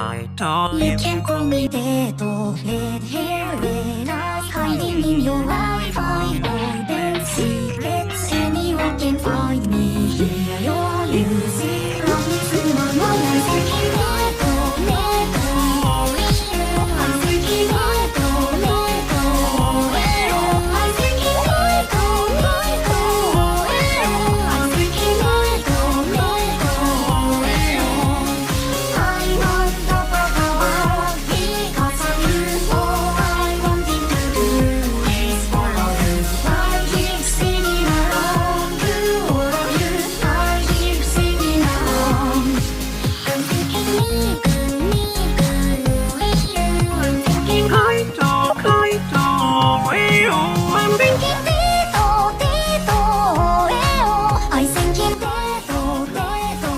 You can call me Dedo, red hair, red eyes, hiding in your Wi-Fi. All the secrets, anyone can find me. Hear your music, promise to my mind. I'm thinking Dedo, Dedo, I'm thinking Dedo, Dedo, I'm thinking Dedo, Dedo, I'm thinking Dedo, Dedo. I want the world because of you. All I wanted to do is follow you. I keep singing along to all of you. I keep singing along. I'm thinking me, with you. I'm thinking Kaito, I'm thinking Dedo, Dedo, I'm thinking Dedo, Dedo.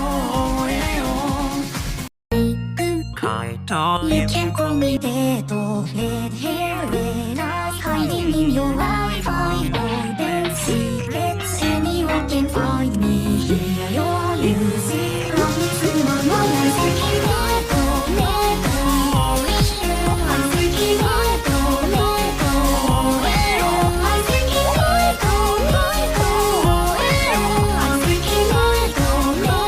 You can call me Dedo, red hair, red eyes, hiding in your Wi-Fi. All the secrets, anyone can find me. Hear your music, promise to my mind. I'm thinking Dedo, Dedo, I'm thinking Dedo, Dedo, I'm thinking Dedo, Dedo, I'm thinking Dedo, Dedo.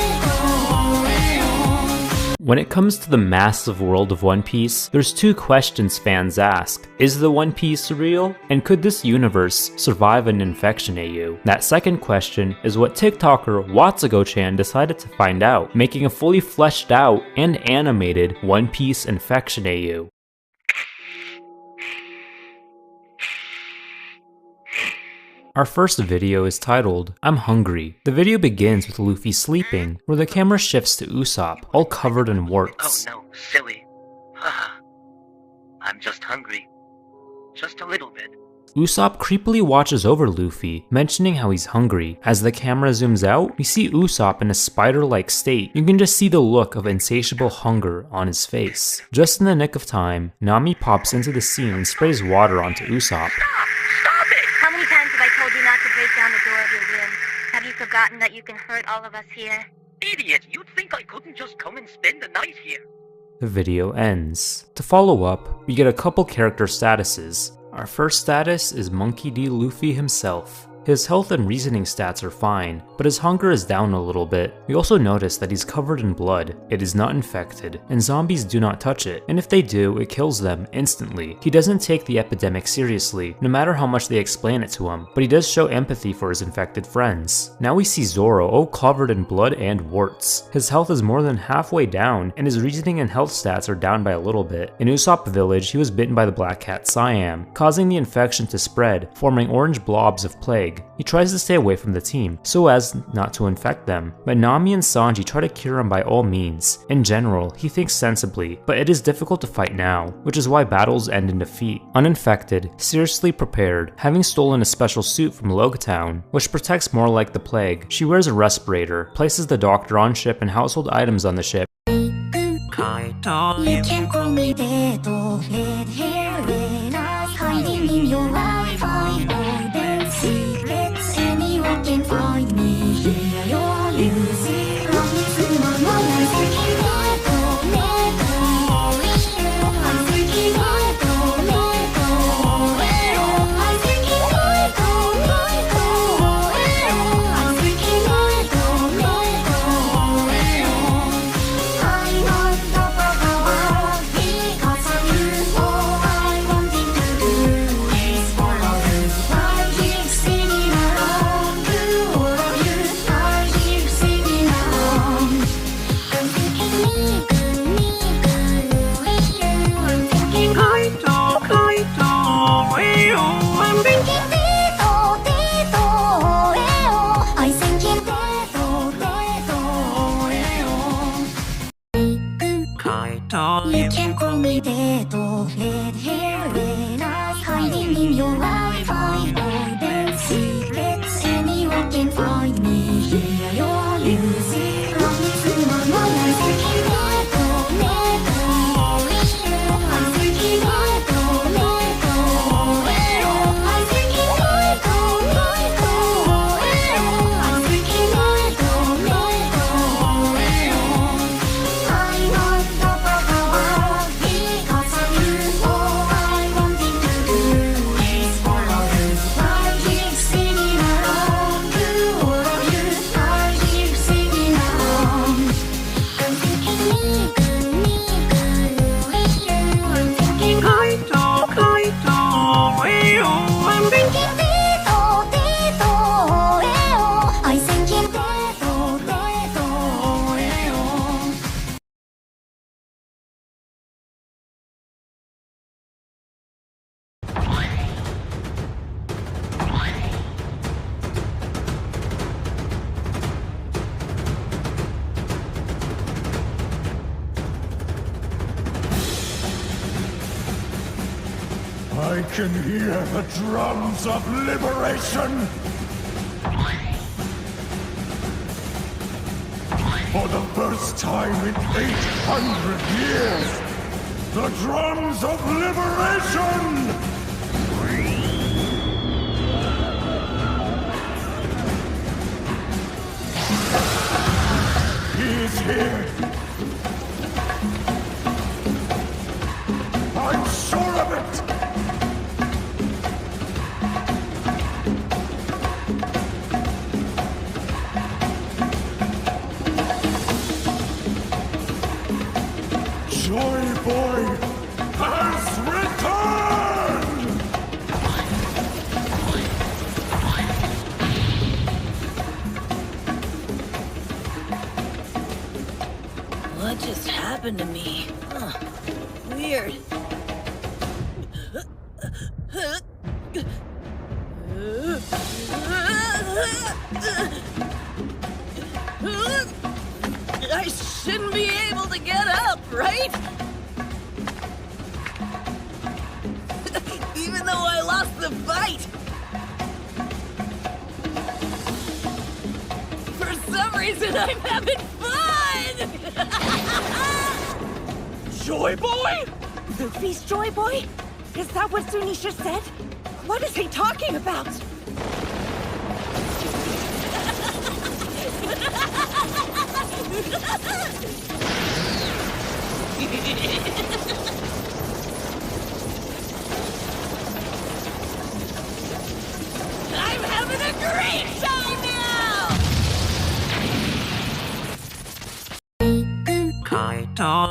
When it comes to the massive world of One Piece, there's two questions fans ask. Is the One Piece real? And could this universe survive an infection AU? That second question is what TikToker Watsugo-chan decided to find out, making a fully fleshed out and animated One Piece infection AU. Our first video is titled, I'm Hungry. The video begins with Luffy sleeping, where the camera shifts to Usopp, all covered in warts. Oh no, silly. Haha. I'm just hungry. Just a little bit. Usopp creepily watches over Luffy, mentioning how he's hungry. As the camera zooms out, we see Usopp in a spider-like state. You can just see the look of insatiable hunger on his face. Just in the nick of time, Nami pops into the scene and sprays water onto Usopp. Stop it! How many times have I told you not to break down the door of your room? Have you forgotten that you can hurt all of us here? Idiot, you'd think I couldn't just come and spend the night here. The video ends. To follow up, we get a couple character statuses. Our first status is Monkey D. Luffy himself. His health and reasoning stats are fine, but his hunger is down a little bit. We also notice that he's covered in blood. It is not infected, and zombies do not touch it, and if they do, it kills them instantly. He doesn't take the epidemic seriously, no matter how much they explain it to him, but he does show empathy for his infected friends. Now we see Zoro all covered in blood and warts. His health is more than halfway down, and his reasoning and health stats are down by a little bit. In Usopp Village, he was bitten by the black cat Siam, causing the infection to spread, forming orange blobs of plague. He tries to stay away from the team, so as not to infect them, but Nami and Sanji try to cure him by all means. In general, he thinks sensibly, but it is difficult to fight now, which is why battles end in defeat. Uninfected, seriously prepared, having stolen a special suit from Logatown, which protects more like the plague, she wears a respirator, places the doctor on ship and household items on the ship. You can call me Dedo, red hair, red eyes, hiding in your Wi-Fi. All the secrets, anyone can find me. Hear your music, promise to my mind. I'm thinking Dedo, Dedo, I'm thinking Dedo, Dedo, I'm thinking Dedo, Dedo, I'm thinking Dedo, Dedo. I want the world because of you. All I wanted to do is follow you. I keep singing along to all of you. I keep singing along. I'm thinking me, with you. I'm thinking Kaito, I'm thinking Dedo, Dedo, I'm thinking Dedo, Dedo. You can call me Dedo, red hair, red eyes, hiding in your Wi-Fi. All the secrets, anyone can find me. Hear your music, promise to my mind. I'm thinking Dedo, Dedo, I'm thinking Dedo, Dedo, I'm thinking Dedo, Dedo, I'm thinking Dedo, Dedo. I want the I can hear the drums of liberation! For the first time in 800 years, the drums of liberation! He is here! I'm sure of it! Joy Boy has returned! What just happened to me? Huh. Weird. I shouldn't be able to get up, right? Even though I lost the fight. For some reason, I'm having fun! Joy Boy? Luffy's Joy Boy? Is that what Zunisha said? What is he talking about? I'm having a great time now!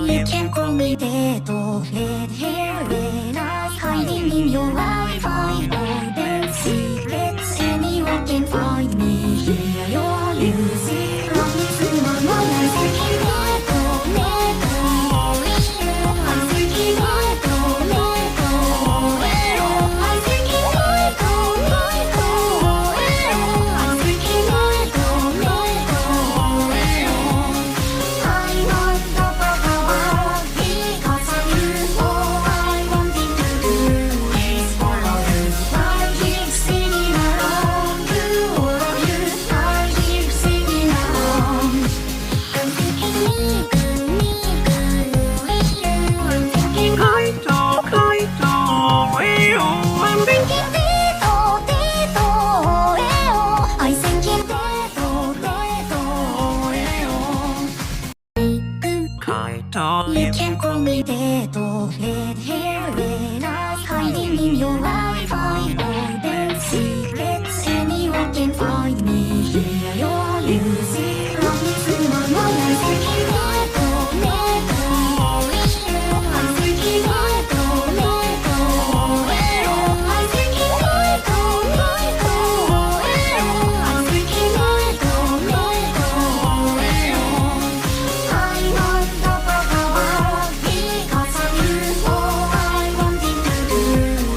You can call me dead or red hair when I hiding in your Wi-Fi or bed secrets. Anyone can find me here. Your music, promise to my mom. I'm thinking dead or red or I'm thinking dead or red or I'm thinking dead or red or I'm thinking dead or red or I'm on top of the world because of you. All I wanted to do is follow you. I keep singing along to all of you. I keep singing along. I'm thinking me, with you. I'm thinking Kaito, I'm thinking Teto, I'm thinking Teto. You can call me dead or red hair when I hiding in your Wi-Fi or bed secrets. Anyone can find me here. Your music, promise to my mom. I'm thinking dead or red I'm thinking dead or red I'm thinking dead or red I'm thinking dead or red I'm on top of the world because of you. All I wanted to do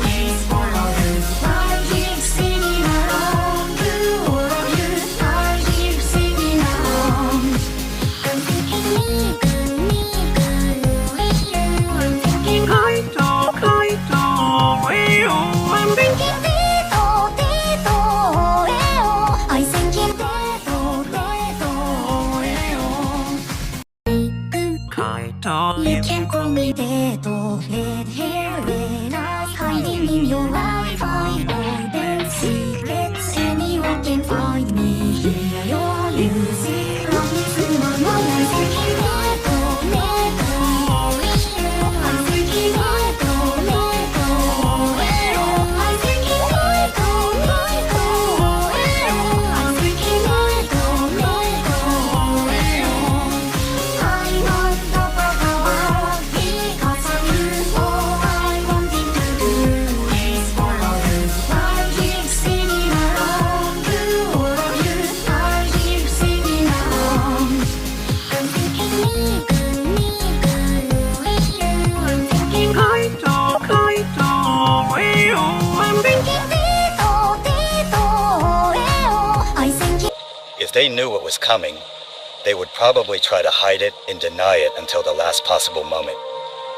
is follow you. I keep singing along to all of you. I keep singing along. I'm thinking me, with you. I'm thinking Kaito, I'm thinking Teto, I'm thinking Teto. You can call me dead or red hair when I hiding in your Wi-Fi or bed secrets. Anyone can find me here. Your music, promise to my mom. I'm thinking dead or red I'm thinking dead or red I'm thinking dead or red I'm thinking dead or red I'm on top they knew what was coming, they would probably try to hide it and deny it until the last possible moment.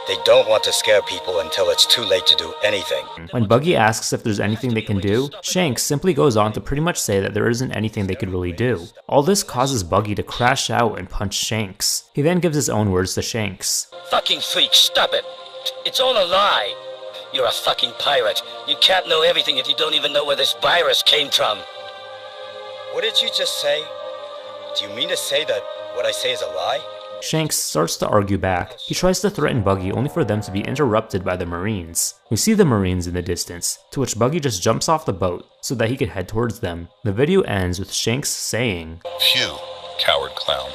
They don't want to scare people until it's too late to do anything. When Buggy asks if there's anything they can do, Shanks simply goes on to pretty much say that there isn't anything they could really do. All this causes Buggy to crash out and punch Shanks. He then gives his own words to Shanks. Fucking freak, stop it. It's all a lie. You're a fucking pirate. You can't know everything if you don't even know where this virus came from. What did you just say? Do you mean to say that what I say is a lie? Shanks starts to argue back. He tries to threaten Buggy only for them to be interrupted by the Marines. We see the Marines in the distance, to which Buggy just jumps off the boat so that he could head towards them. The video ends with Shanks saying, "Phew, coward clown."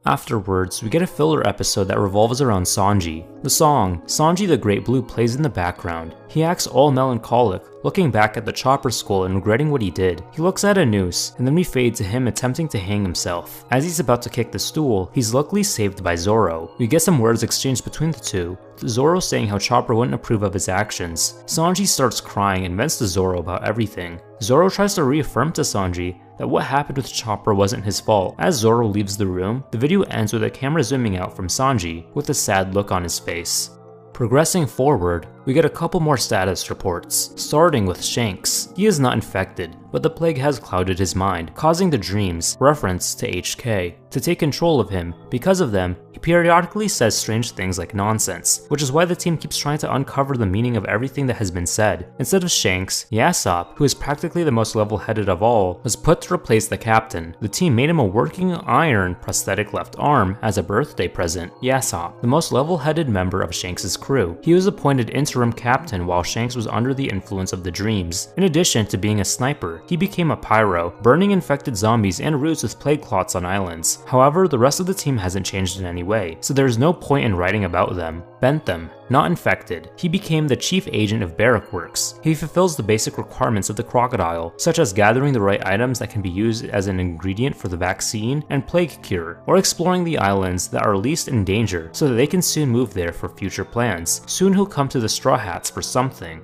Afterwards, we get a filler episode that revolves around Sanji. The song, Sanji the Great Blue, plays in the background. He acts all melancholic, looking back at the chopper skull and regretting what he did. He looks at a noose, and then we fade to him attempting to hang himself. As he's about to kick the stool, he's luckily saved by Zoro. We get some words exchanged between the two, with Zoro saying how Chopper wouldn't approve of his actions. Sanji starts crying and vents to Zoro about everything. Zoro tries to reaffirm to Sanji that what happened with Chopper wasn't his fault. As Zoro leaves the room, the video ends with a camera zooming out from Sanji with a sad look on his face. Progressing forward, we get a couple more status reports, starting with Shanks. He is not infected, but the plague has clouded his mind, causing the dreams, reference to HK, to take control of him. Because of them, he periodically says strange things like nonsense, which is why the team keeps trying to uncover the meaning of everything that has been said. Instead of Shanks, Yasopp, who is practically the most level-headed of all, was put to replace the captain. The team made him a working iron prosthetic left arm as a birthday present. Yasopp, the most level-headed member of Shanks' crew. He was appointed interim captain while Shanks was under the influence of the dreams. In addition to being a sniper, he became a pyro, burning infected zombies and roots with plague clots on islands. However, the rest of the team hasn't changed in any way, so there is no point in writing about them. Bentham, not infected. He became the chief agent of Barrack Works. He fulfills the basic requirements of the crocodile, such as gathering the right items that can be used as an ingredient for the vaccine and plague cure, or exploring the islands that are least in danger so that they can soon move there for future plans. Soon he'll come to the Strawhats for something.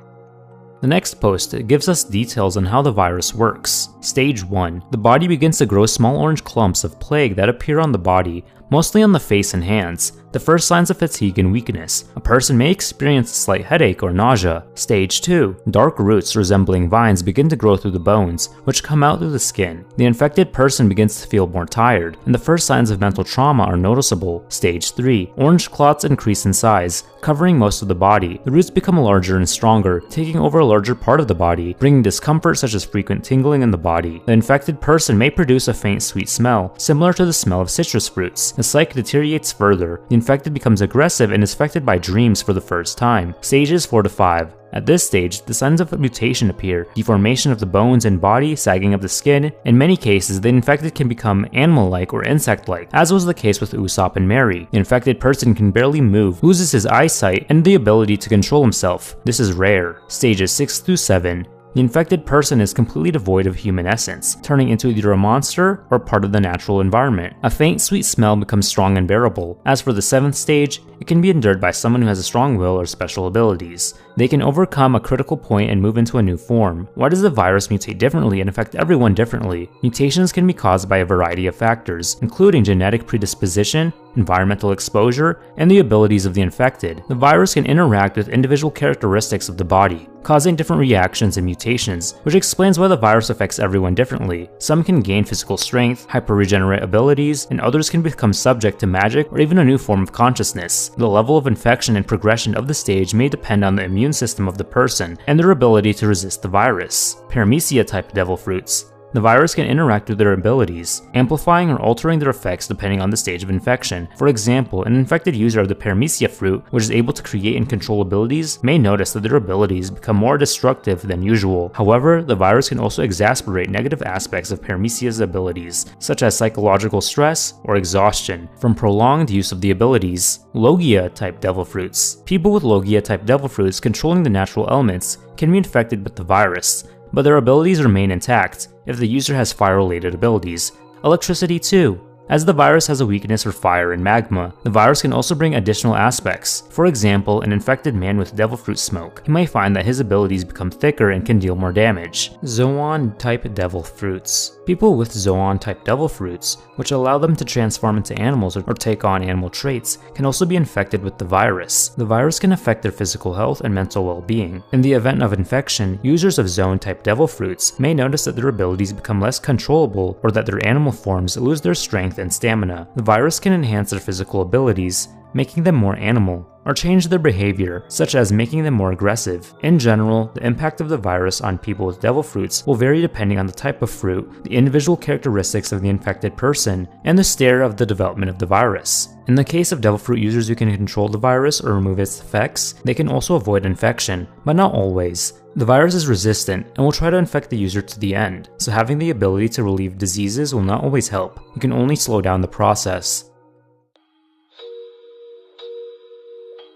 The next post gives us details on how the virus works. Stage 1. The body begins to grow small orange clumps of plague that appear on the body, mostly on the face and hands. The first signs of fatigue and weakness. A person may experience a slight headache or nausea. Stage 2. Dark roots resembling vines begin to grow through the bones, which come out through the skin. The infected person begins to feel more tired, and the first signs of mental trauma are noticeable. Stage 3. Orange clots increase in size, covering most of the body. The roots become larger and stronger, taking over a larger part of the body, bringing discomfort such as frequent tingling in the body. The infected person may produce a faint sweet smell, similar to the smell of citrus fruits. The psyche deteriorates further. The infected becomes aggressive and is affected by dreams for the first time. Stages 4 to 5. At this stage, the signs of mutation appear, deformation of the bones and body, sagging of the skin. In many cases, the infected can become animal-like or insect-like, as was the case with Usopp and Mary. The infected person can barely move, loses his eyesight, and the ability to control himself. This is rare. Stages 6 through 7. The infected person is completely devoid of human essence, turning into either a monster or part of the natural environment. A faint sweet smell becomes strong and bearable. As for the 7th stage, it can be endured by someone who has a strong will or special abilities. They can overcome a critical point and move into a new form. Why does the virus mutate differently and affect everyone differently? Mutations can be caused by a variety of factors, including genetic predisposition, environmental exposure, and the abilities of the infected. The virus can interact with individual characteristics of the body, causing different reactions and mutations, which explains why the virus affects everyone differently. Some can gain physical strength, hyper-regenerate abilities, and others can become subject to magic or even a new form of consciousness. The level of infection and progression of the stage may depend on the immune system of the person and their ability to resist the virus. Paramecia-type devil fruits. The virus can interact with their abilities, amplifying or altering their effects depending on the stage of infection. For example, an infected user of the Paramecia fruit, which is able to create and control abilities, may notice that their abilities become more destructive than usual. However, the virus can also exacerbate negative aspects of Paramecia's abilities, such as psychological stress or exhaustion, from prolonged use of the abilities. Logia-type devil fruits. People with Logia-type devil fruits controlling the natural elements can be infected with the virus, but their abilities remain intact if the user has fire-related abilities. Electricity too. As the virus has a weakness for fire and magma, the virus can also bring additional aspects. For example, an infected man with devil fruit smoke. He may find that his abilities become thicker and can deal more damage. Zoan-type devil fruits. People with Zoan-type devil fruits, which allow them to transform into animals or take on animal traits, can also be infected with the virus. The virus can affect their physical health and mental well-being. In the event of infection, users of Zoan-type devil fruits may notice that their abilities become less controllable or that their animal forms lose their strength and stamina. The virus can enhance their physical abilities, making them more animal, or change their behavior, such as making them more aggressive. In general, the impact of the virus on people with devil fruits will vary depending on the type of fruit, the individual characteristics of the infected person, and the stage of the development of the virus. In the case of devil fruit users who can control the virus or remove its effects, they can also avoid infection, but not always. The virus is resistant and will try to infect the user to the end, so having the ability to relieve diseases will not always help. You can only slow down the process.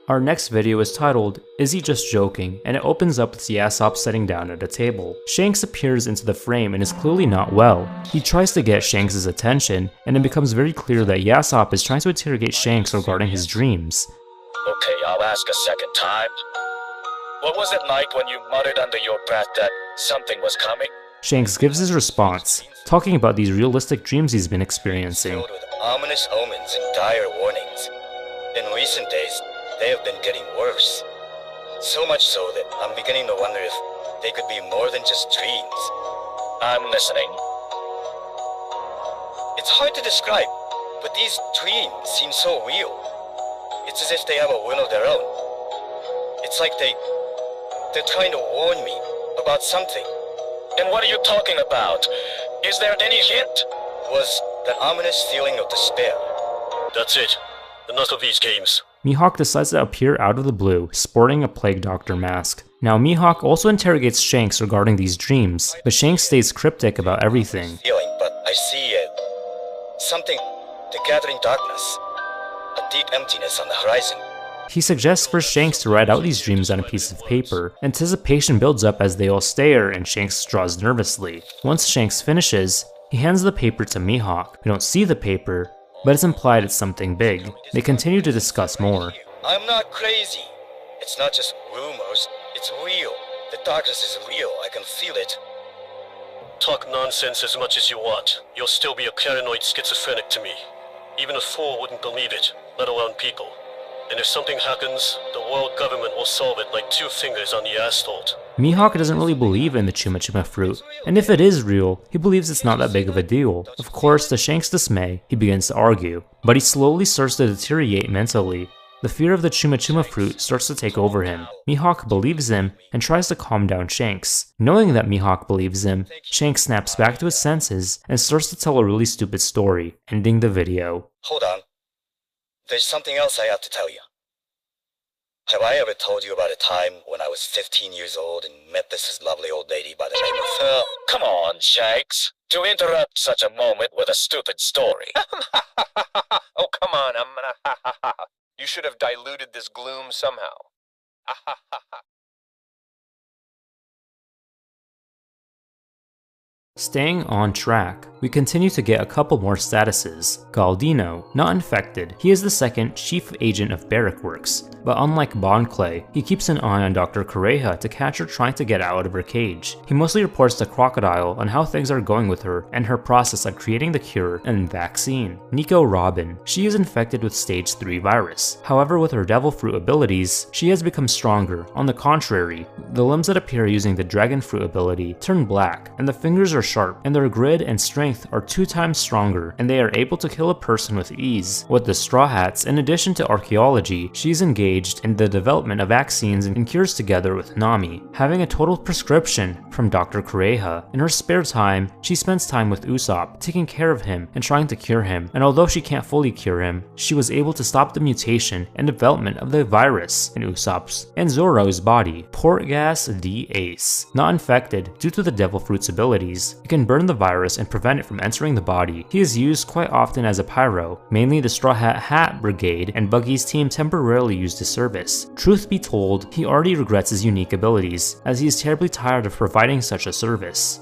Our next video is titled, Is He Just Joking? And it opens up with Yasopp sitting down at a table. Shanks appears into the frame and is clearly not well. He tries to get Shanks' attention, and it becomes very clear that Yasopp is trying to interrogate Shanks regarding his dreams. Okay, I'll ask a second time. What was it like when you muttered under your breath that something was coming? Shanks gives his response, talking about these realistic dreams he's been experiencing. Filled with ominous omens and dire warnings. In recent days, they have been getting worse. So much so that I'm beginning to wonder if they could be more than just dreams. I'm listening. It's hard to describe, but these dreams seem so real. It's as if they have a will of their own. It's like they're trying to warn me about something. And what are you talking about? Is there any hint? Was that ominous feeling of despair. That's it. Enough of these games. Mihawk decides to appear out of the blue, sporting a Plague Doctor mask. Now Mihawk also interrogates Shanks regarding these dreams, but Shanks stays cryptic about everything. Feeling, but I see something, the gathering darkness, a deep emptiness on the horizon. He suggests for Shanks to write out these dreams on a piece of paper. Anticipation builds up as they all stare and Shanks draws nervously. Once Shanks finishes, he hands the paper to Mihawk. We don't see the paper, but it's implied it's something big. They continue to discuss more. I'm not crazy. It's not just rumors, it's real. The darkness is real, I can feel it. Talk nonsense as much as you want. You'll still be a paranoid schizophrenic to me. Even a fool wouldn't believe it, let alone people. And if something happens, the world government will solve it like 2 fingers on the asphalt. Mihawk doesn't really believe in the Chuma Chuma fruit, and if it is real, he believes it's not that big of a deal. Of course, to Shanks' dismay, he begins to argue, but he slowly starts to deteriorate mentally. The fear of the Chuma Chuma fruit starts to take over him. Mihawk believes him and tries to calm down Shanks. Knowing that Mihawk believes him, Shanks snaps back to his senses and starts to tell a really stupid story, ending the video. Hold on. There's something else I have to tell you. Have I ever told you about a time when I was 15 years old and met this lovely old lady by the name of... Come on, Shanks. To interrupt such a moment with a stupid story. Oh, come on, You should have diluted this gloom somehow. Staying on track, we continue to get a couple more statuses. Galdino, not infected, he is the second chief agent of Barrack Works, but unlike Bon Clay, he keeps an eye on Dr. Kureha to catch her trying to get out of her cage. He mostly reports to Crocodile on how things are going with her and her process of creating the cure and vaccine. Nico Robin, she is infected with stage 3 virus. However, with her devil fruit abilities, she has become stronger. On the contrary, the limbs that appear using the dragon fruit ability turn black, and the fingers are sharp, and their grid and strength are 2 times stronger, and they are able to kill a person with ease. With the Strawhats, in addition to archaeology, she is engaged in the development of vaccines and cures together with Nami, having a total prescription from Dr. Kureha. In her spare time, she spends time with Usopp, taking care of him and trying to cure him, and although she can't fully cure him, she was able to stop the mutation and development of the virus in Usopp's and Zoro's body. Portgas D. Ace, not infected due to the devil fruit's abilities, he can burn the virus and prevent it from entering the body. He is used quite often as a pyro, mainly the Straw Hat Brigade and Buggy's team temporarily used his service. Truth be told, he already regrets his unique abilities, as he is terribly tired of providing such a service.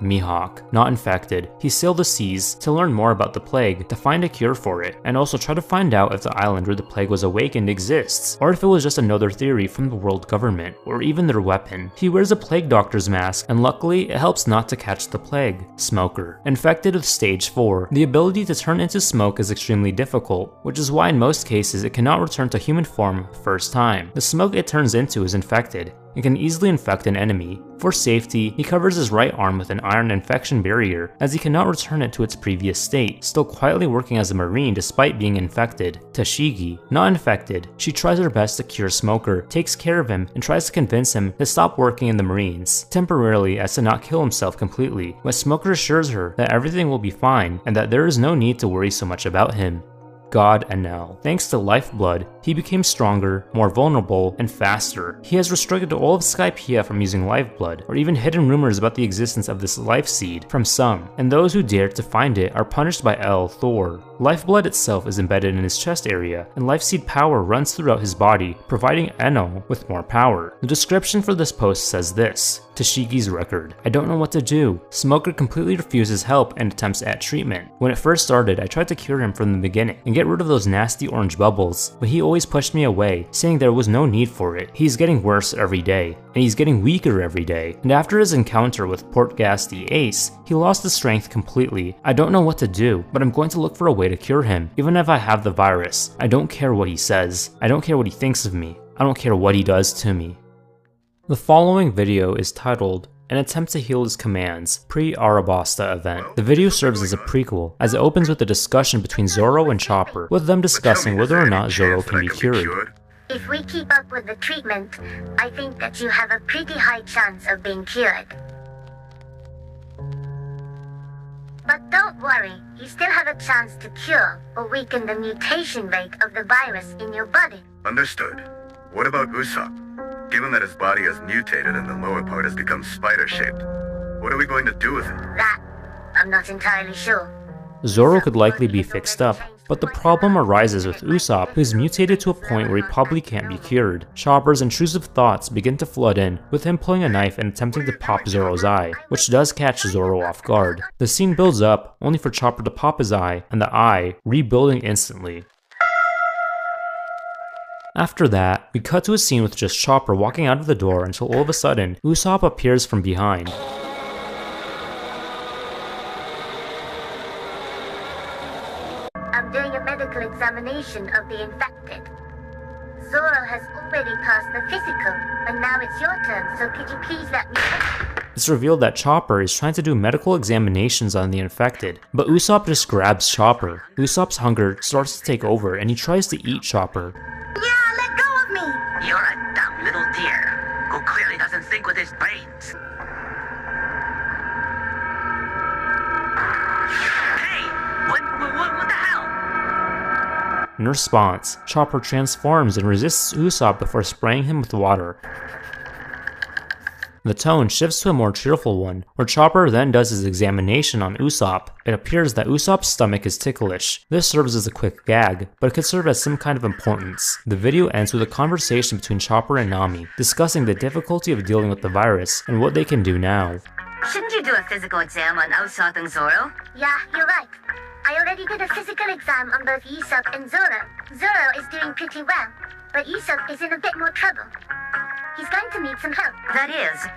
Mihawk, not infected. He sailed the seas to learn more about the plague, to find a cure for it, and also try to find out if the island where the plague was awakened exists, or if it was just another theory from the world government, or even their weapon. He wears a plague doctor's mask, and luckily it helps not to catch the plague. Smoker. Infected with stage 4. The ability to turn into smoke is extremely difficult, which is why in most cases it cannot return to human form first time. The smoke it turns into is infected. It can easily infect an enemy. For safety, he covers his right arm with an iron infection barrier, as he cannot return it to its previous state, still quietly working as a marine despite being infected. Tashigi, not infected. She tries her best to cure Smoker, takes care of him, and tries to convince him to stop working in the Marines, temporarily as to not kill himself completely, but Smoker assures her that everything will be fine, and that there is no need to worry so much about him. God Enel. Thanks to Lifeblood, he became stronger, more vulnerable, and faster. He has restricted all of Skypiea from using Lifeblood, or even hidden rumors about the existence of this life seed from some, and those who dare to find it are punished by El Thor. Lifeblood itself is embedded in his chest area, and life seed power runs throughout his body, providing Enel with more power. The description for this post says this: Tashigi's record. I don't know what to do. Smoker completely refuses help and attempts at treatment. When it first started, I tried to cure him from the beginning and get rid of those nasty orange bubbles, but he always pushed me away, saying there was no need for it. He's getting worse every day, and he's getting weaker every day. And after his encounter with Portgas the Ace, he lost his strength completely. I don't know what to do, but I'm going to look for a way to cure him, even if I have the virus. I don't care what he says. I don't care what he thinks of me. I don't care what he does to me. The following video is titled An Attempt to Heal His Commands, pre-Arabasta event. The video serves as a prequel, as it opens with a discussion between Zoro and Chopper, with them discussing whether or not Zoro can be cured. If we keep up with the treatment, I think that you have a pretty high chance of being cured. But don't worry, you still have a chance to cure or weaken the mutation rate of the virus in your body. Understood. What about Usopp? Given that his body has mutated and the lower part has become spider-shaped, what are we going to do with it? That, I'm not entirely sure. Zoro could likely be fixed up, but the problem arises with Usopp, who's mutated to a point where he probably can't be cured. Chopper's intrusive thoughts begin to flood in, with him pulling a knife and attempting to pop Zoro's eye, which does catch Zoro off guard. The scene builds up, only for Chopper to pop his eye, and the eye rebuilding instantly. After that, we cut to a scene with just Chopper walking out of the door until all of a sudden, Usopp appears from behind. I'm doing a medical examination of the infected. Zoro has already passed the physical, and now it's your turn, so could you please let me... It's revealed that Chopper is trying to do medical examinations on the infected, but Usopp just grabs Chopper. Usopp's hunger starts to take over and he tries to eat Chopper. Yeah, let go of me! You're a dumb little deer who clearly doesn't think with his brains. Hey! What the hell? In response, Chopper transforms and resists Usopp before spraying him with water. The tone shifts to a more cheerful one, where Chopper then does his examination on Usopp. It appears that Usopp's stomach is ticklish. This serves as a quick gag, but it could serve as some kind of importance. The video ends with a conversation between Chopper and Nami, discussing the difficulty of dealing with the virus and what they can do now. Shouldn't you do a physical exam on Usopp and Zoro? Yeah, you're right. I already did a physical exam on both Usopp and Zoro. Zoro is doing pretty well, but Usopp is in a bit more trouble. He's going to need some help. That is,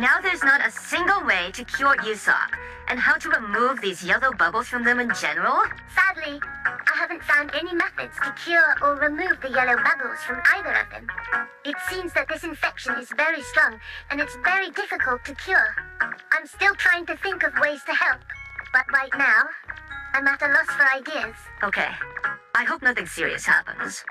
now there's not a single way to cure Usopp, and how to remove these yellow bubbles from them in general? Sadly, I haven't found any methods to cure or remove the yellow bubbles from either of them. It seems that this infection is very strong, and it's very difficult to cure. I'm still trying to think of ways to help, but right now, I'm at a loss for ideas. Okay, I hope nothing serious happens.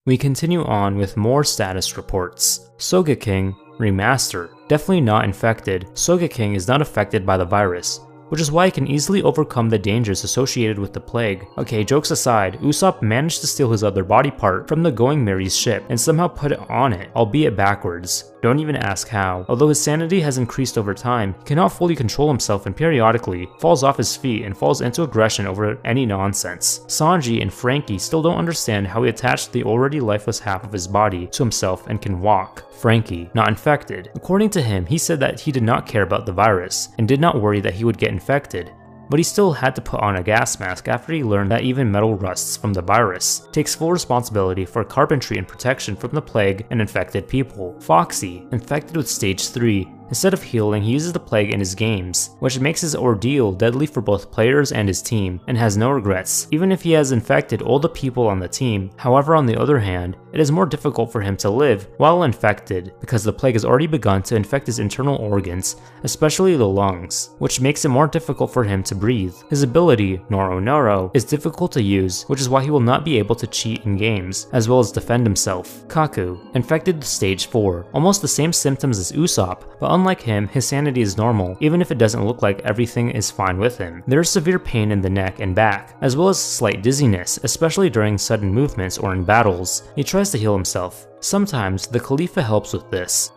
We continue on with more status reports. Sogeking Remaster. Definitely not infected. Sogeking is not affected by the virus. which is why he can easily overcome the dangers associated with the plague. Okay, jokes aside, Usopp managed to steal his other body part from the Going Merry's ship and somehow put it on it, albeit backwards. Don't even ask how. Although his sanity has increased over time, he cannot fully control himself and periodically falls off his feet and falls into aggression over any nonsense. Sanji and Frankie still don't understand how he attached the already lifeless half of his body to himself and can walk. Frankie, not infected. According to him, he said that he did not care about the virus and did not worry that he would get infected. But he still had to put on a gas mask after he learned that even metal rusts from the virus. Takes full responsibility for carpentry and protection from the plague and infected people. Foxy, infected with stage 3. Instead of healing, he uses the plague in his games, which makes his ordeal deadly for both players and his team, and has no regrets, even if he has infected all the people on the team. However, on the other hand, it is more difficult for him to live while infected, because the plague has already begun to infect his internal organs, especially the lungs, which makes it more difficult for him to breathe. His ability, Noro Noro, is difficult to use, which is why he will not be able to cheat in games, as well as defend himself. Kaku, infected with stage 4, almost the same symptoms as Usopp, but unlike him, his sanity is normal, even if it doesn't look like everything is fine with him. There is severe pain in the neck and back, as well as slight dizziness, especially during sudden movements or in battles. He tries to heal himself. Sometimes, the Khalifa helps with this.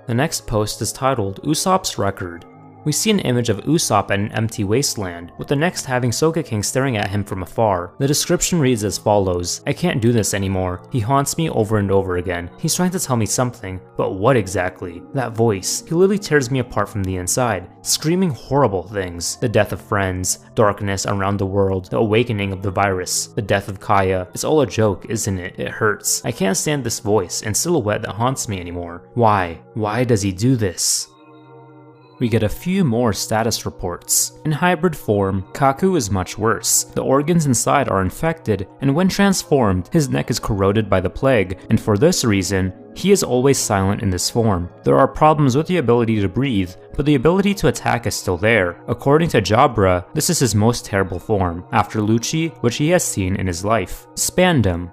The next post is titled Usopp's Record. We see an image of Usopp at an empty wasteland, with the next having Sogeking staring at him from afar. The description reads as follows: I can't do this anymore. He haunts me over and over again. He's trying to tell me something, but what exactly? That voice. He literally tears me apart from the inside, screaming horrible things. The death of friends, darkness around the world, the awakening of the virus, the death of Kaya. It's all a joke, isn't it? It hurts. I can't stand this voice and silhouette that haunts me anymore. Why? Why does he do this? We get a few more status reports. In hybrid form, Kaku is much worse. The organs inside are infected, and when transformed, his neck is corroded by the plague, and for this reason, he is always silent in this form. There are problems with the ability to breathe, but the ability to attack is still there. According to Jabra, this is his most terrible form, after Lucci, which he has seen in his life. Spandam,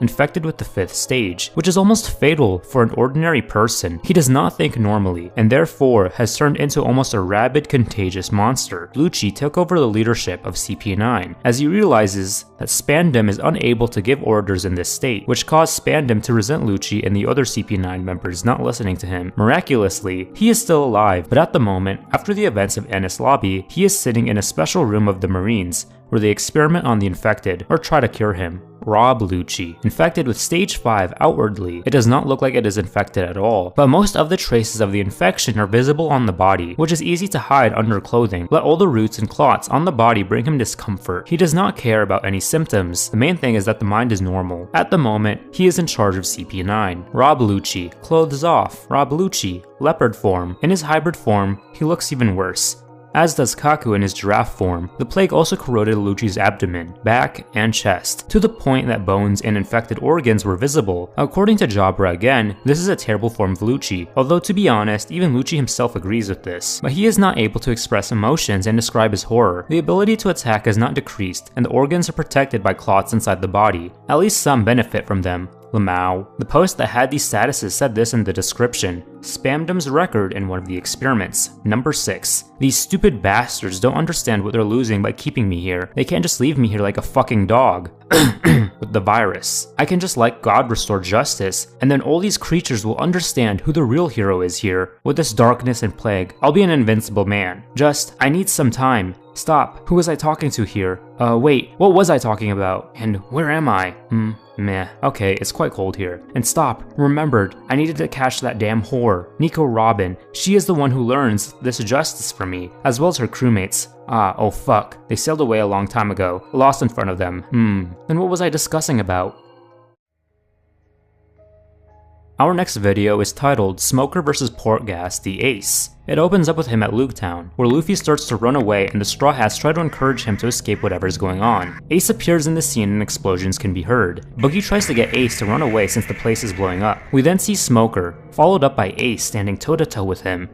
infected with the 5th stage, which is almost fatal for an ordinary person. He does not think normally, and therefore has turned into almost a rabid, contagious monster. Lucci took over the leadership of CP9, as he realizes that Spandam is unable to give orders in this state, which caused Spandam to resent Lucci and the other CP9 members not listening to him. Miraculously, he is still alive, but at the moment, after the events of Enies Lobby, he is sitting in a special room of the Marines, where they experiment on the infected, or try to cure him. Rob Lucci, infected with stage 5 outwardly. It does not look like it is infected at all, but most of the traces of the infection are visible on the body, which is easy to hide under clothing. Let all the roots and clots on the body bring him discomfort. He does not care about any symptoms. The main thing is that the mind is normal. At the moment, he is in charge of CP9. Rob Lucci, clothes off. Rob Lucci, leopard form. In his hybrid form, he looks even worse, as does Kaku in his giraffe form. The plague also corroded Lucci's abdomen, back, and chest, to the point that bones and infected organs were visible. According to Jabra again, this is a terrible form of Lucci, although to be honest, even Lucci himself agrees with this. But he is not able to express emotions and describe his horror. The ability to attack is not decreased, and the organs are protected by clots inside the body. At least some benefit from them. Lamau. The post that had these statuses said this in the description: Spamdam's record in one of the experiments. Number 6. These stupid bastards don't understand what they're losing by keeping me here. They can't just leave me here like a fucking dog. With the virus. I can just let God restore justice, and then all these creatures will understand who the real hero is here. With this darkness and plague, I'll be an invincible man. I need some time. Stop. Who was I talking to here? Wait, what was I talking about? And where am I? Meh. Okay, it's quite cold here. And stop. Remembered. I needed to catch that damn whore. Nico Robin. She is the one who learns this justice from me, as well as her crewmates. Oh fuck. They sailed away a long time ago. Lost in front of them. Then what was I discussing about? Our next video is titled Smoker vs Portgas, the Ace. It opens up with him at Luketown, where Luffy starts to run away and the Straw Hats try to encourage him to escape whatever is going on. Ace appears in the scene and explosions can be heard. Boogie tries to get Ace to run away since the place is blowing up. We then see Smoker, followed up by Ace standing toe-to-toe with him.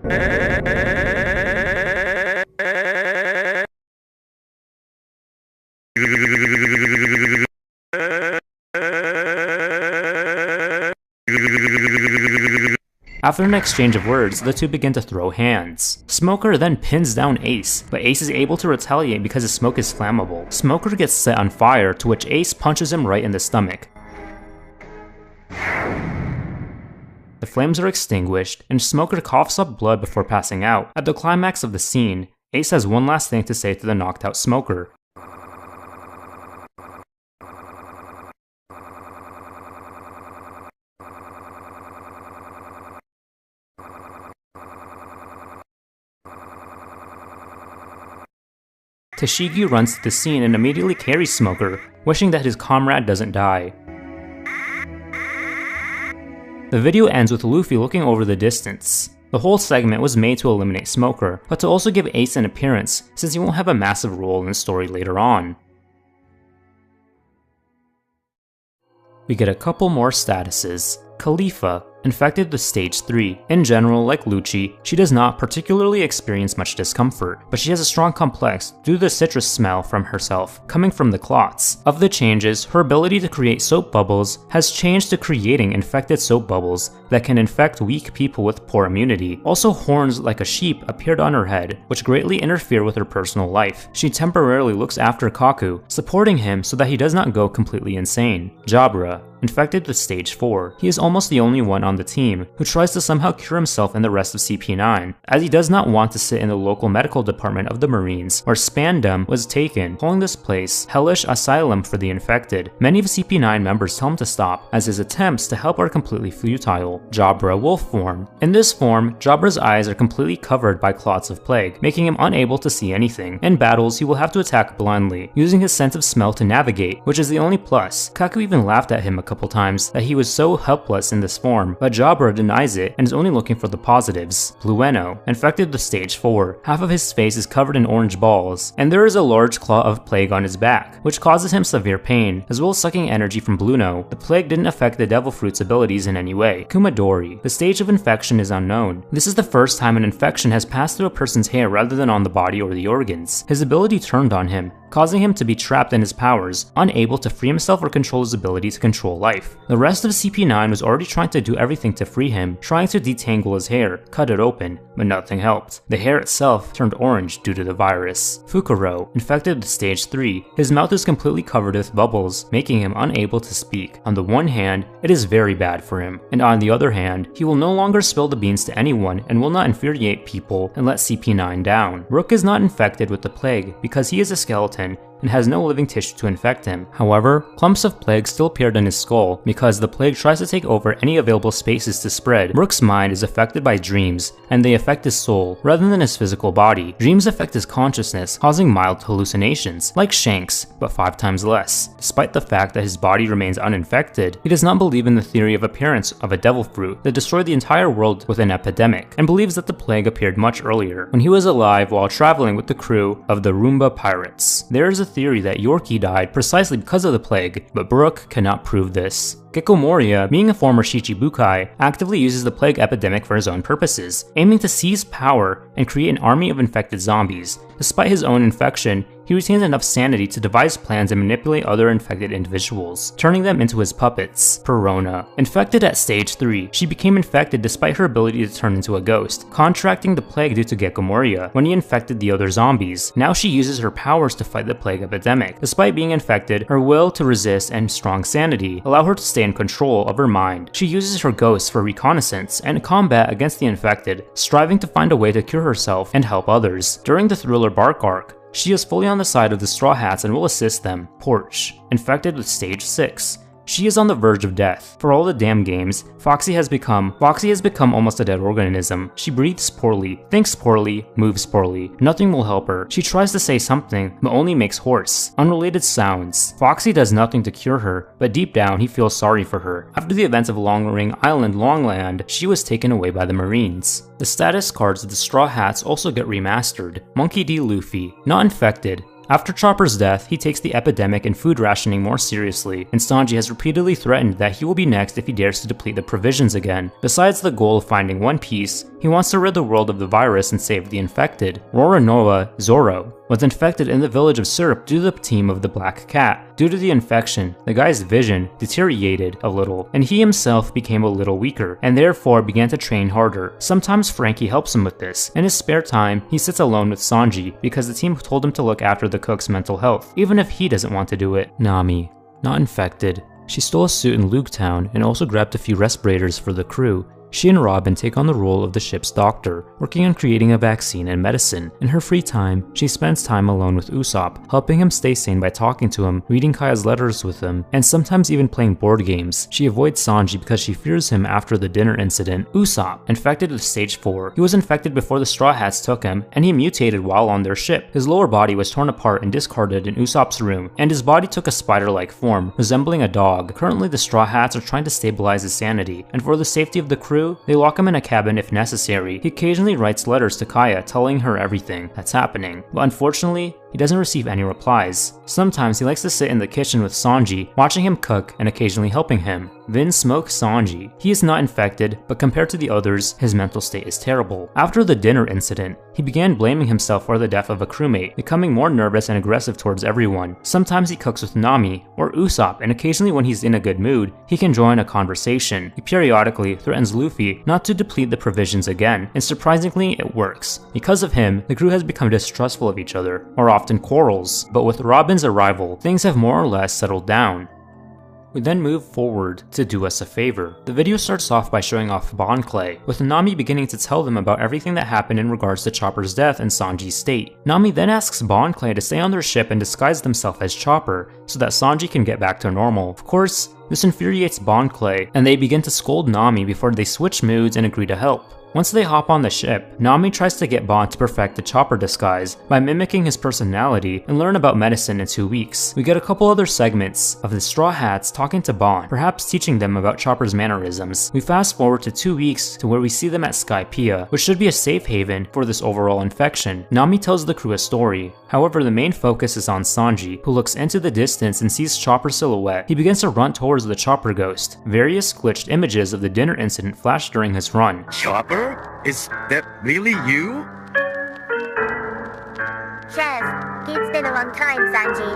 After an exchange of words, the two begin to throw hands. Smoker then pins down Ace, but Ace is able to retaliate because his smoke is flammable. Smoker gets set on fire, to which Ace punches him right in the stomach. The flames are extinguished, and Smoker coughs up blood before passing out. At the climax of the scene, Ace has one last thing to say to the knocked out Smoker. Tashigi runs to the scene and immediately carries Smoker, wishing that his comrade doesn't die. The video ends with Luffy looking over the distance. The whole segment was made to eliminate Smoker, but to also give Ace an appearance, since he won't have a massive role in the story later on. We get a couple more statuses. Khalifa, infected with stage 3. In general, like Lucci, she does not particularly experience much discomfort, but she has a strong complex due to the citrus smell from herself, coming from the clots. Of the changes, her ability to create soap bubbles has changed to creating infected soap bubbles that can infect weak people with poor immunity. Also, horns like a sheep appeared on her head, which greatly interfere with her personal life. She temporarily looks after Kaku, supporting him so that he does not go completely insane. Jabra, infected with stage 4. He is almost the only one on the team who tries to somehow cure himself and the rest of CP9, as he does not want to sit in the local medical department of the Marines, where Spandam was taken, calling this place Hellish Asylum for the infected. Many of CP9 members tell him to stop, as his attempts to help are completely futile. Jabra wolf form. In this form, Jabra's eyes are completely covered by clots of plague, making him unable to see anything. In battles, he will have to attack blindly, using his sense of smell to navigate, which is the only plus. Kaku even laughed at him a couple times that he was so helpless in this form, but Jabra denies it and is only looking for the positives. Blueno, infected with stage 4. Half of his face is covered in orange balls, and there is a large claw of plague on his back, which causes him severe pain, as well as sucking energy from Blueno. The plague didn't affect the Devil Fruit's abilities in any way. Kumadori. The stage of infection is unknown. This is the first time an infection has passed through a person's hair rather than on the body or the organs. His ability turned on him, causing him to be trapped in his powers, unable to free himself or control his ability to control life. The rest of CP9 was already trying to do everything to free him, trying to detangle his hair, cut it open, but nothing helped. The hair itself turned orange due to the virus. Fukuro, infected with stage 3. His mouth is completely covered with bubbles, making him unable to speak. On the one hand, it is very bad for him, and on the other hand, he will no longer spill the beans to anyone and will not infuriate people and let CP9 down. Rook is not infected with the plague because he is a skeleton and has no living tissue to infect him. However, clumps of plague still appeared in his skull because the plague tries to take over any available spaces to spread. Rook's mind is affected by dreams, and they affect his soul rather than his physical body. Dreams affect his consciousness, causing mild hallucinations, like Shanks, but 5 times less. Despite the fact that his body remains uninfected, he does not believe in the theory of appearance of a devil fruit that destroyed the entire world with an epidemic, and believes that the plague appeared much earlier, when he was alive while traveling with the crew of the Roomba pirates. There is a theory that Yorkie died precisely because of the plague, but Brook cannot prove this. Gecko Moria, being a former Shichibukai, actively uses the plague epidemic for his own purposes, aiming to seize power and create an army of infected zombies. Despite his own infection, he retains enough sanity to devise plans and manipulate other infected individuals, turning them into his puppets. Perona. Infected at stage 3, she became infected despite her ability to turn into a ghost, contracting the plague due to Gecko Moria when he infected the other zombies. Now she uses her powers to fight the plague epidemic. Despite being infected, her will to resist and strong sanity allow her to stay in control of her mind. She uses her ghosts for reconnaissance and combat against the infected, striving to find a way to cure herself and help others. During the Thriller Bark arc, she is fully on the side of the Straw Hats and will assist them. Porch, infected with stage 6. She is on the verge of death. For all the damn games, Foxy has become almost a dead organism. She breathes poorly, thinks poorly, moves poorly. Nothing will help her. She tries to say something, but only makes hoarse, unrelated sounds. Foxy does nothing to cure her, but deep down he feels sorry for her. After the events of Long Ring Island Longland, she was taken away by the Marines. The status cards of the Straw Hats also get remastered. Monkey D. Luffy, not infected. After Chopper's death, he takes the epidemic and food rationing more seriously, and Sanji has repeatedly threatened that he will be next if he dares to deplete the provisions again. Besides the goal of finding One Piece, he wants to rid the world of the virus and save the infected. Roronoa Zoro. was infected in the village of Syrup due to the team of the Black Cat. Due to the infection, the guy's vision deteriorated a little, and he himself became a little weaker, and therefore began to train harder. Sometimes Frankie helps him with this. In his spare time, he sits alone with Sanji because the team told him to look after the cook's mental health, even if he doesn't want to do it. Nami, not infected. She stole a suit in Luketown and also grabbed a few respirators for the crew. She and Robin take on the role of the ship's doctor, working on creating a vaccine and medicine. In her free time, she spends time alone with Usopp, helping him stay sane by talking to him, reading Kaya's letters with him, and sometimes even playing board games. She avoids Sanji because she fears him after the dinner incident. Usopp, infected with stage 4. He was infected before the Straw Hats took him, and he mutated while on their ship. His lower body was torn apart and discarded in Usopp's room, and his body took a spider-like form, resembling a dog. Currently, the Straw Hats are trying to stabilize his sanity, and for the safety of the crew, they lock him in a cabin if necessary. He occasionally writes letters to Kaya telling her everything that's happening, but unfortunately, he doesn't receive any replies. Sometimes he likes to sit in the kitchen with Sanji, watching him cook and occasionally helping him. Vin smokes Sanji. He is not infected, but compared to the others, his mental state is terrible. After the dinner incident, he began blaming himself for the death of a crewmate, becoming more nervous and aggressive towards everyone. Sometimes he cooks with Nami or Usopp, and occasionally when he's in a good mood, he can join a conversation. He periodically threatens Luffy not to deplete the provisions again, and surprisingly, it works. Because of him, the crew has become distrustful of each other, or often quarrels, but with Robin's arrival, things have more or less settled down. We then move forward to Do Us a Favor. The video starts off by showing off Bon Clay, with Nami beginning to tell them about everything that happened in regards to Chopper's death and Sanji's state. Nami then asks Bon Clay to stay on their ship and disguise themselves as Chopper, so that Sanji can get back to normal. Of course, this infuriates Bon Clay, and they begin to scold Nami before they switch moods and agree to help. Once they hop on the ship, Nami tries to get Bon to perfect the Chopper disguise by mimicking his personality and learn about medicine in 2 weeks. We get a couple other segments of the Straw Hats talking to Bon, perhaps teaching them about Chopper's mannerisms. We fast forward to 2 weeks to where we see them at Skypiea, which should be a safe haven for this overall infection. Nami tells the crew a story. However, the main focus is on Sanji, who looks into the distance and sees Chopper's silhouette. He begins to run towards the Chopper ghost. Various glitched images of the dinner incident flash during his run. Chopper? Is that really you? Chef, it's been a long time, Sanji.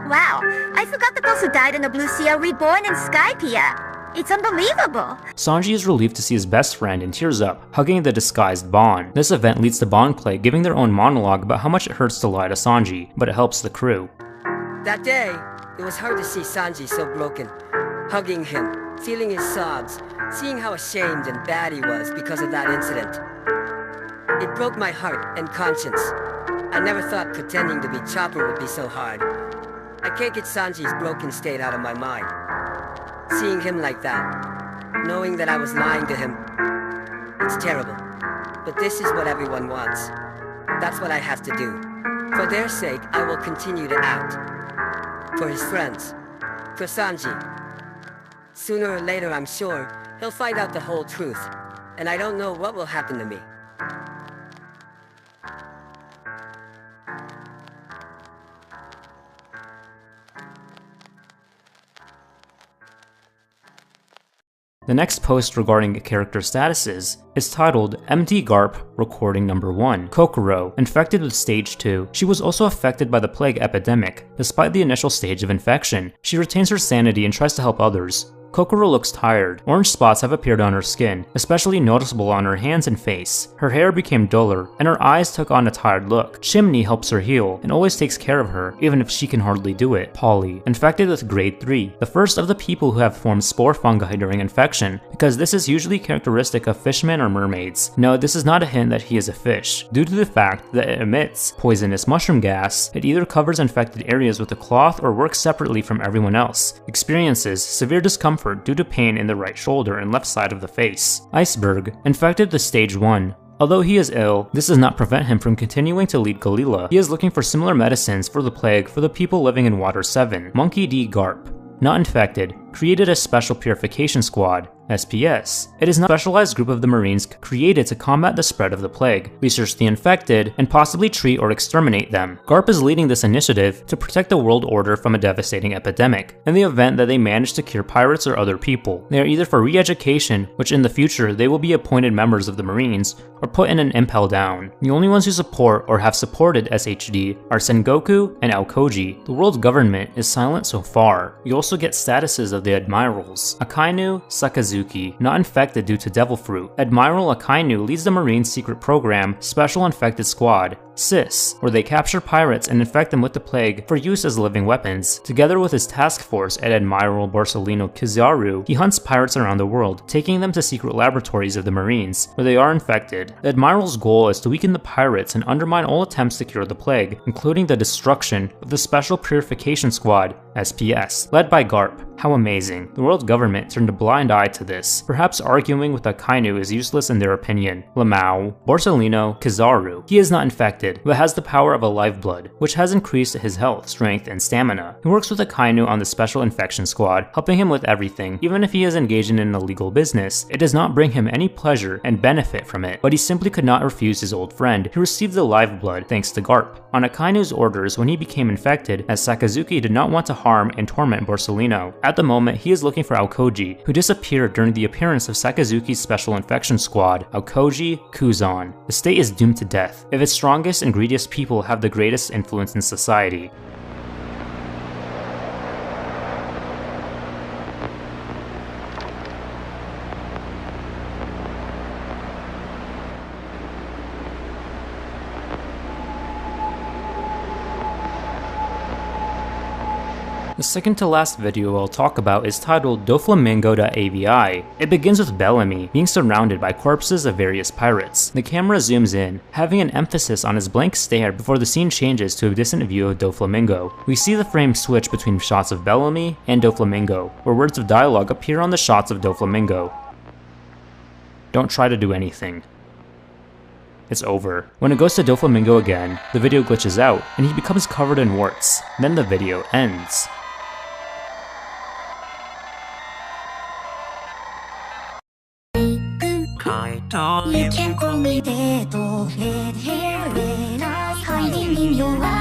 Wow, I forgot that those who died in the Blue Sea are reborn in Skypiea. It's unbelievable. Sanji is relieved to see his best friend and tears up, hugging the disguised Bon. This event leads to Bon Clay giving their own monologue about how much it hurts to lie to Sanji, but it helps the crew. That day, it was hard to see Sanji so broken. Hugging him, feeling his sobs, seeing how ashamed and bad he was because of that incident. It broke my heart and conscience. I never thought pretending to be Chopper would be so hard. I can't get Sanji's broken state out of my mind. Seeing him like that, knowing that I was lying to him, it's terrible. But this is what everyone wants. That's what I have to do. For their sake, I will continue to act. For his friends. For Sanji. Sooner or later, I'm sure, he'll find out the whole truth. And I don't know what will happen to me. The next post regarding character statuses is titled MD Garp Recording Number 1. Kokoro, infected with stage 2. She was also affected by the plague epidemic. Despite the initial stage of infection, she retains her sanity and tries to help others. Kokoro looks tired. Orange spots have appeared on her skin, especially noticeable on her hands and face. Her hair became duller, and her eyes took on a tired look. Chimney helps her heal, and always takes care of her, even if she can hardly do it. Polly, infected with grade 3, the first of the people who have formed spore fungi during infection, because this is usually characteristic of fishmen or mermaids. No, this is not a hint that he is a fish. Due to the fact that it emits poisonous mushroom gas, it either covers infected areas with a cloth or works separately from everyone else. Experiences severe discomfort due to pain in the right shoulder and left side of the face. Iceberg, infected with stage 1. Although he is ill, this does not prevent him from continuing to lead Galila. He is looking for similar medicines for the plague for the people living in Water 7. Monkey D. Garp, not infected, created a special purification squad. SPS. It is a specialized group of the Marines created to combat the spread of the plague, research the infected, and possibly treat or exterminate them. GARP is leading this initiative to protect the world order from a devastating epidemic, in the event that they manage to cure pirates or other people. They are either for re-education, which in the future they will be appointed members of the Marines, or put in an impel down. The only ones who support or have supported SHD are Sengoku and Aokoji. The world government is silent so far. You also get statuses of the admirals. Akainu Sakazuki, not infected due to devil fruit. Admiral Akainu leads the Marines' secret program, Special Infected Squad, SIS, where they capture pirates and infect them with the plague for use as living weapons. Together with his task force at Admiral Borsellino Kizaru, he hunts pirates around the world, taking them to secret laboratories of the Marines, where they are infected. The Admiral's goal is to weaken the pirates and undermine all attempts to cure the plague, including the destruction of the Special Purification Squad, SPS, led by GARP. How amazing. The world government turned a blind eye to this, perhaps arguing with Akainu is useless in their opinion. Lamau, Borsellino, Kizaru. He is not infected, but has the power of a lifeblood, which has increased his health, strength, and stamina. He works with Akainu on the Special Infection Squad, helping him with everything. Even if he is engaged in an illegal business, it does not bring him any pleasure and benefit from it, but he simply could not refuse his old friend, who received the lifeblood thanks to GARP. On Akainu's orders when he became infected, as Sakazuki did not want to harm and torment Borsellino. At the moment, he is looking for Aokoji, who disappeared during the appearance of Sakazuki's Special Infection Squad, Aokoji Kuzan. The state is doomed to death if its strongest and greediest people have the greatest influence in society. The second to last video I'll talk about is titled Doflamingo.avi. It begins with Bellamy being surrounded by corpses of various pirates. The camera zooms in, having an emphasis on his blank stare before the scene changes to a distant view of Doflamingo. We see the frame switch between shots of Bellamy and Doflamingo, where words of dialogue appear on the shots of Doflamingo. Don't try to do anything. It's over. When it goes to Doflamingo again, the video glitches out, and he becomes covered in warts. Then the video ends. You can call me dead or red hair when I was hiding in your eyes.